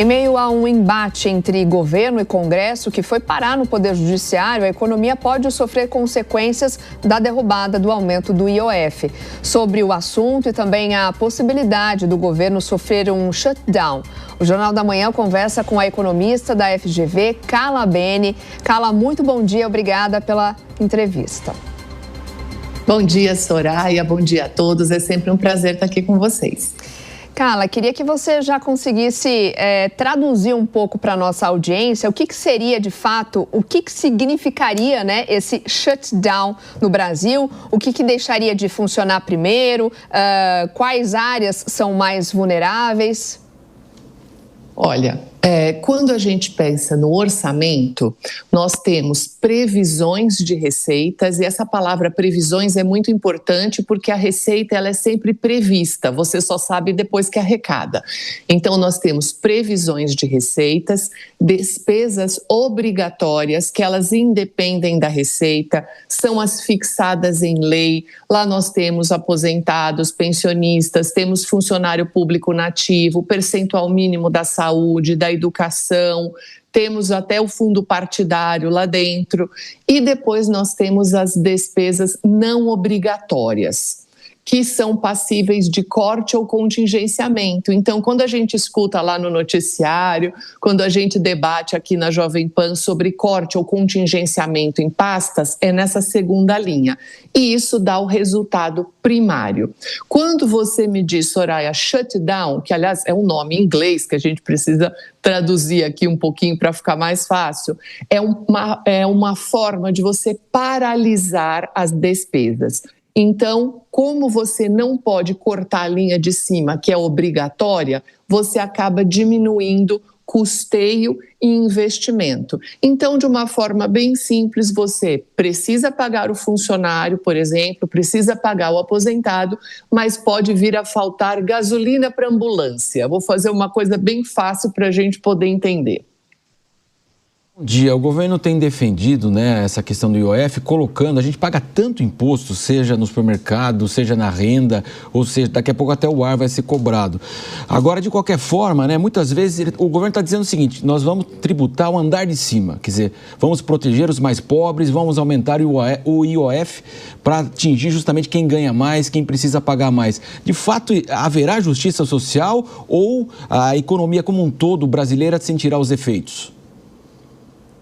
Em meio a um embate entre governo e Congresso que foi parar no Poder Judiciário, a economia pode sofrer consequências da derrubada do aumento do IOF. Sobre o assunto e também a possibilidade do governo sofrer um shutdown, o Jornal da Manhã conversa com a economista da FGV, Carla Bene. Carla, muito bom dia, obrigada pela entrevista. Bom dia, Soraya, bom dia a todos, é sempre um prazer estar aqui com vocês. Carla, queria que você já conseguisse traduzir um pouco para a nossa audiência o que seria de fato, o que significaria, né, esse shutdown no Brasil, o que deixaria de funcionar primeiro, quais áreas são mais vulneráveis? Olha, quando a gente pensa no orçamento, nós temos previsões de receitas e essa palavra previsões é muito importante porque a receita ela é sempre prevista, você só sabe depois que arrecada. Então nós temos previsões de receitas, despesas obrigatórias que elas independem da receita, são as fixadas em lei. Lá nós temos aposentados, pensionistas, temos funcionário público nativo, percentual mínimo da saúde, da educação, temos até o fundo partidário lá dentro e depois nós temos as despesas não obrigatórias, que são passíveis de corte ou contingenciamento. Então, quando a gente escuta lá no noticiário, quando a gente debate aqui na Jovem Pan sobre corte ou contingenciamento em pastas, é nessa segunda linha. E isso dá o resultado primário. Quando você me diz, Soraya, shutdown, que aliás é um nome em inglês que a gente precisa traduzir aqui um pouquinho para ficar mais fácil, é uma forma de você paralisar as despesas. Então, como você não pode cortar a linha de cima, que é obrigatória, você acaba diminuindo custeio e investimento. Então, de uma forma bem simples, você precisa pagar o funcionário, por exemplo, precisa pagar o aposentado, mas pode vir a faltar gasolina para ambulância. Vou fazer uma coisa bem fácil para a gente poder entender. Bom dia, o governo tem defendido, né, essa questão do IOF, colocando, a gente paga tanto imposto, seja no supermercado, seja na renda, ou seja, daqui a pouco até o ar vai ser cobrado. Agora, de qualquer forma, né, muitas vezes o governo está dizendo o seguinte, nós vamos tributar o andar de cima, quer dizer, vamos proteger os mais pobres, vamos aumentar o IOF para atingir justamente quem ganha mais, quem precisa pagar mais. De fato, haverá justiça social ou a economia como um todo brasileira sentirá os efeitos?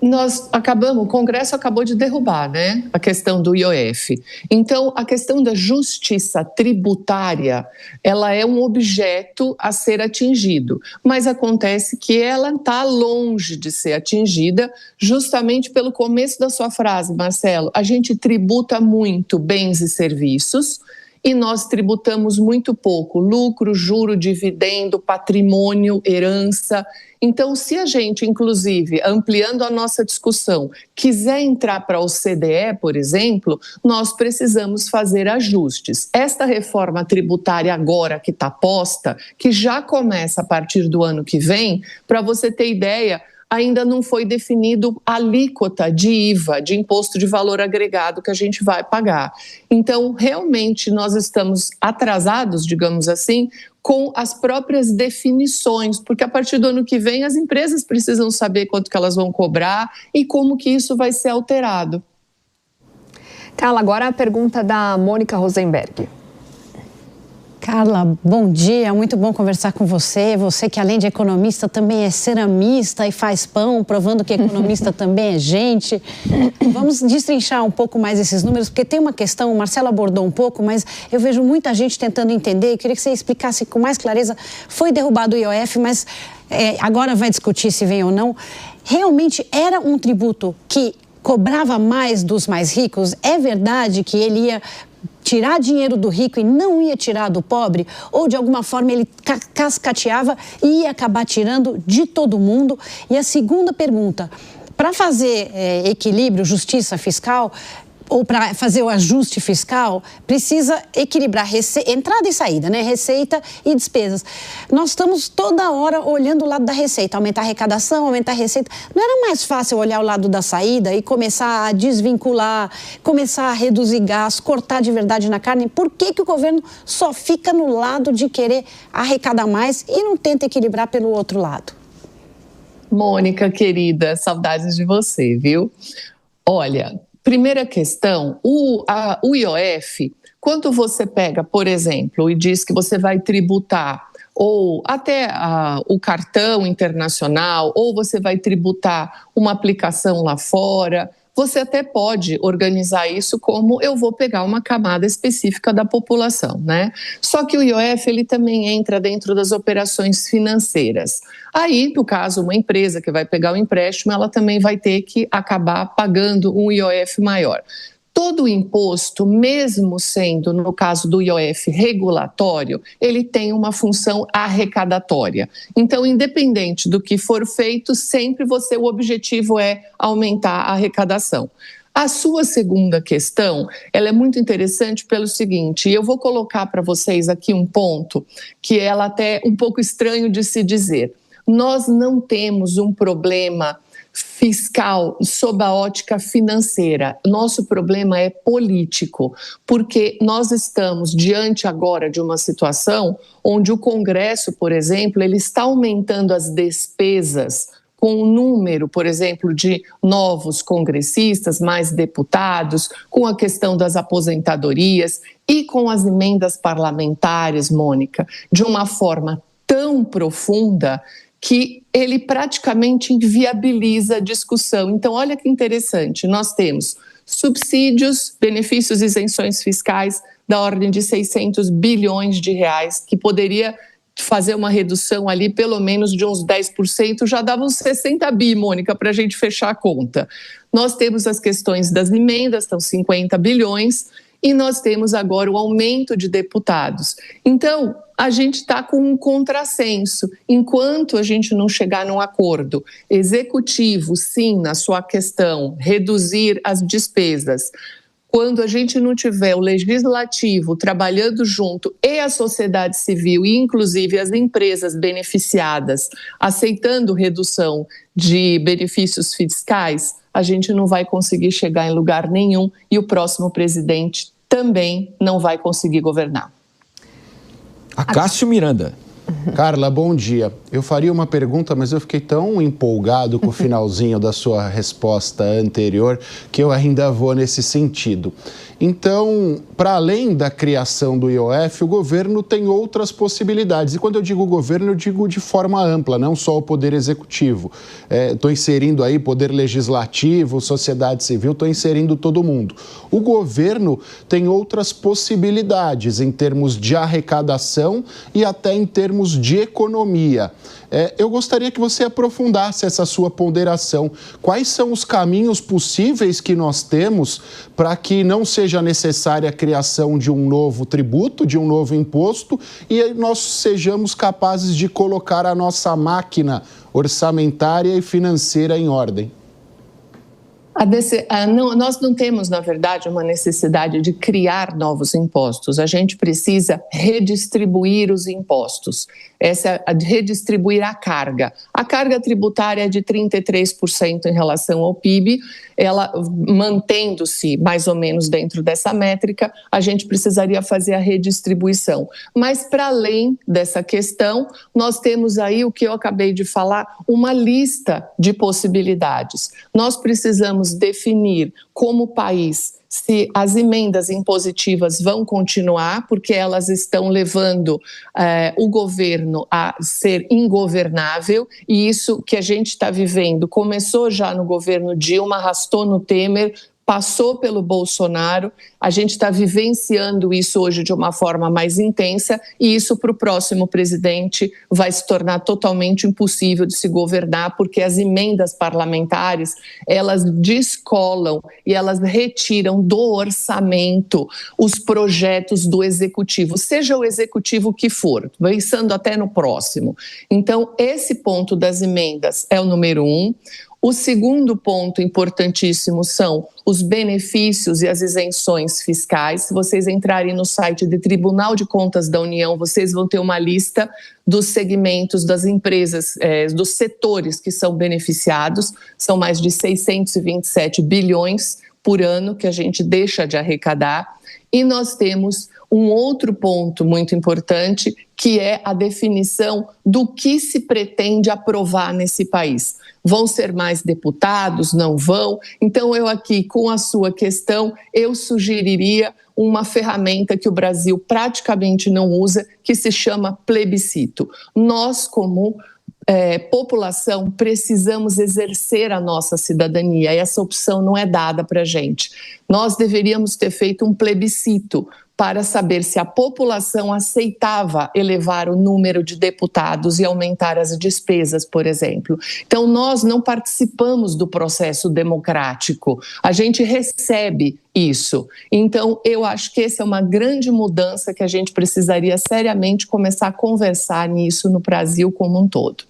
O Congresso acabou de derrubar, né, a questão do IOF. Então, a questão da justiça tributária, ela é um objeto a ser atingido, mas acontece que ela está longe de ser atingida justamente pelo começo da sua frase, Marcelo. A gente tributa muito bens e serviços, e nós tributamos muito pouco lucro, juro, dividendo, patrimônio, herança. Então, se a gente, inclusive, ampliando a nossa discussão, quiser entrar para o OCDE, por exemplo, nós precisamos fazer ajustes. Esta reforma tributária agora que está posta, que já começa a partir do ano que vem, para você ter ideia, ainda não foi definido a alíquota de IVA, de imposto de valor agregado que a gente vai pagar. Então, realmente, nós estamos atrasados, digamos assim, com as próprias definições, porque a partir do ano que vem as empresas precisam saber quanto que elas vão cobrar e como que isso vai ser alterado. Carla, agora a pergunta da Mônica Rosenberg. Carla, bom dia, muito bom conversar com você. Você que além de economista também é ceramista e faz pão, provando que economista também é gente. Vamos destrinchar um pouco mais esses números, porque tem uma questão, o Marcelo abordou um pouco, mas eu vejo muita gente tentando entender. Eu queria que você explicasse com mais clareza. Foi derrubado o IOF, mas agora vai discutir se vem ou não. Realmente era um tributo que cobrava mais dos mais ricos? É verdade que ele ia tirar dinheiro do rico e não ia tirar do pobre? Ou de alguma forma ele cascateava e ia acabar tirando de todo mundo? E a segunda pergunta, para fazer equilíbrio, justiça fiscal, ou para fazer o ajuste fiscal, precisa equilibrar entrada e saída, né? Receita e despesas. Nós estamos toda hora olhando o lado da receita, aumentar a arrecadação, aumentar a receita. Não era mais fácil olhar o lado da saída e começar a desvincular, começar a reduzir gastos, cortar de verdade na carne? Por que que o governo só fica no lado de querer arrecadar mais e não tenta equilibrar pelo outro lado? Mônica, querida, saudades de você, viu? Olha, primeira questão, o IOF, quando você pega, por exemplo, e diz que você vai tributar ou até o cartão internacional, ou você vai tributar uma aplicação lá fora, você até pode organizar isso como eu vou pegar uma camada específica da população, né? Só que o IOF, ele também entra dentro das operações financeiras. Aí, no caso, uma empresa que vai pegar o empréstimo, ela também vai ter que acabar pagando um IOF maior. Todo o imposto, mesmo sendo, no caso do IOF, regulatório, ele tem uma função arrecadatória. Então, independente do que for feito, sempre o objetivo é aumentar a arrecadação. A sua segunda questão, ela é muito interessante pelo seguinte, eu vou colocar para vocês aqui um ponto que ela até é um pouco estranho de se dizer. Nós não temos um problema fiscal sob a ótica financeira. Nosso problema é político, porque nós estamos diante agora de uma situação onde o Congresso, por exemplo, ele está aumentando as despesas com o número, por exemplo, de novos congressistas, mais deputados, com a questão das aposentadorias e com as emendas parlamentares, Mônica, de uma forma tão profunda que ele praticamente inviabiliza a discussão. Então, olha que interessante, nós temos subsídios, benefícios e isenções fiscais da ordem de 600 bilhões de reais, que poderia fazer uma redução ali pelo menos de uns 10%, já dava uns 60 bi, Mônica, para a gente fechar a conta. Nós temos as questões das emendas, estão 50 bilhões, e nós temos agora o aumento de deputados. Então, a gente está com um contrassenso. Enquanto a gente não chegar num acordo executivo, sim, na sua questão, reduzir as despesas, quando a gente não tiver o legislativo trabalhando junto e a sociedade civil, e inclusive as empresas beneficiadas, aceitando redução de benefícios fiscais, a gente não vai conseguir chegar em lugar nenhum e o próximo presidente também não vai conseguir governar. Acácio Miranda. Carla, bom dia. Eu faria uma pergunta, mas eu fiquei tão empolgado com o finalzinho da sua resposta anterior que eu ainda vou nesse sentido. Então, para além da criação do IOF, o governo tem outras possibilidades. E quando eu digo governo, eu digo de forma ampla, não só o poder executivo. Estou inserindo aí poder legislativo, sociedade civil, estou inserindo todo mundo. O governo tem outras possibilidades em termos de arrecadação e até em termos de economia. Eu gostaria que você aprofundasse essa sua ponderação. Quais são os caminhos possíveis que nós temos para que não seja necessária a criação de um novo tributo, de um novo imposto, e nós sejamos capazes de colocar a nossa máquina orçamentária e financeira em ordem? Nós não temos, na verdade, uma necessidade de criar novos impostos. A gente precisa redistribuir os impostos. Redistribuir a carga. A carga tributária é de 33% em relação ao PIB. Ela, mantendo-se mais ou menos dentro dessa métrica, a gente precisaria fazer a redistribuição. Mas, para além dessa questão, nós temos aí o que eu acabei de falar, uma lista de possibilidades. Nós precisamos definir como país se as emendas impositivas vão continuar, porque elas estão levando o governo a ser ingovernável, e isso que a gente está vivendo começou já no governo Dilma, arrastou no Temer, passou pelo Bolsonaro, a gente está vivenciando isso hoje de uma forma mais intensa e isso para o próximo presidente vai se tornar totalmente impossível de se governar porque as emendas parlamentares, elas descolam e elas retiram do orçamento os projetos do executivo, seja o executivo que for, pensando até no próximo. Então, esse ponto das emendas é o número 1. O segundo ponto importantíssimo são os benefícios e as isenções fiscais. Se vocês entrarem no site do Tribunal de Contas da União, vocês vão ter uma lista dos segmentos das empresas, dos setores que são beneficiados. São mais de 627 bilhões por ano que a gente deixa de arrecadar. E nós temos um outro ponto muito importante, que é a definição do que se pretende aprovar nesse país. Vão ser mais deputados? Não vão? Então, eu aqui, com a sua questão, eu sugeriria uma ferramenta que o Brasil praticamente não usa, que se chama plebiscito. Nós, como população, precisamos exercer a nossa cidadania e essa opção não é dada para a gente. Nós deveríamos ter feito um plebiscito para saber se a população aceitava elevar o número de deputados e aumentar as despesas, por exemplo. Então, nós não participamos do processo democrático, a gente recebe isso. Então, eu acho que essa é uma grande mudança que a gente precisaria seriamente começar a conversar nisso no Brasil como um todo.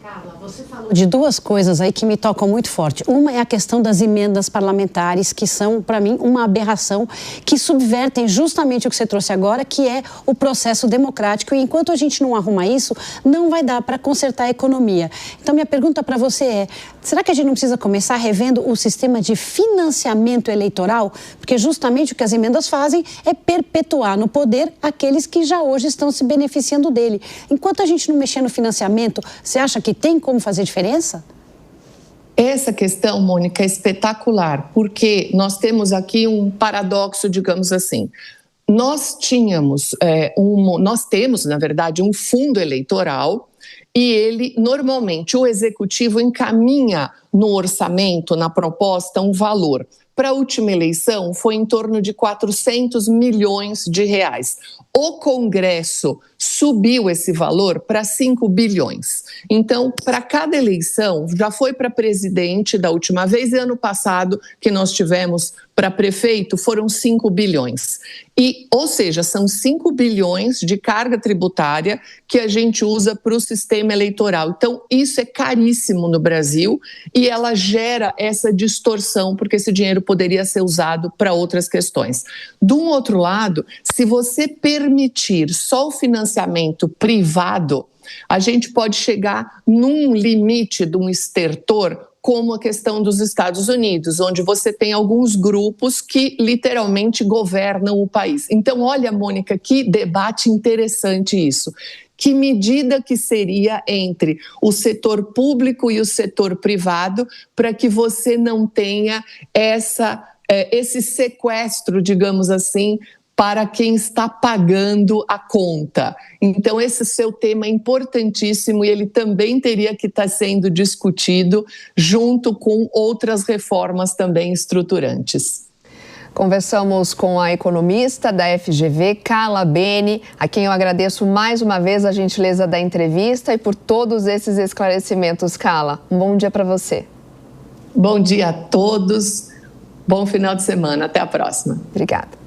Carla, você falou de duas coisas aí que me tocam muito forte. Uma é a questão das emendas parlamentares, que são, para mim, uma aberração, que subvertem justamente o que você trouxe agora, que é o processo democrático. E enquanto a gente não arruma isso, não vai dar para consertar a economia. Então, minha pergunta para você é, será que a gente não precisa começar revendo o sistema de financiamento eleitoral? Porque justamente o que as emendas fazem é perpetuar no poder aqueles que já hoje estão se beneficiando dele. Enquanto a gente não mexer no financiamento, você acha que tem como fazer diferença? Essa questão, Mônica, é espetacular, porque nós temos aqui um paradoxo, digamos assim. Nós temos, na verdade, um fundo eleitoral e ele, normalmente, o executivo encaminha no orçamento, na proposta, um valor. Para a última eleição, foi em torno de 400 milhões de reais. O Congresso subiu esse valor para 5 bilhões. Então, para cada eleição, já foi para presidente da última vez, e ano passado, que nós tivemos para prefeito, foram 5 bilhões. Ou seja, são 5 bilhões de carga tributária que a gente usa para o sistema eleitoral. Então, isso é caríssimo no Brasil e ela gera essa distorção, porque esse dinheiro poderia ser usado para outras questões. De um outro lado, se você permitir só o financiamento privado, a gente pode chegar num limite de um estertor, como a questão dos Estados Unidos, onde você tem alguns grupos que literalmente governam o país. Então, olha, Mônica, que debate interessante isso. Que medida que seria entre o setor público e o setor privado para que você não tenha esse sequestro, digamos assim, para quem está pagando a conta. Então, esse seu tema é importantíssimo e ele também teria que estar sendo discutido junto com outras reformas também estruturantes. Conversamos com a economista da FGV, Carla Beni, a quem eu agradeço mais uma vez a gentileza da entrevista e por todos esses esclarecimentos. Carla, um bom dia para você. Bom dia a todos, bom final de semana, até a próxima. Obrigada.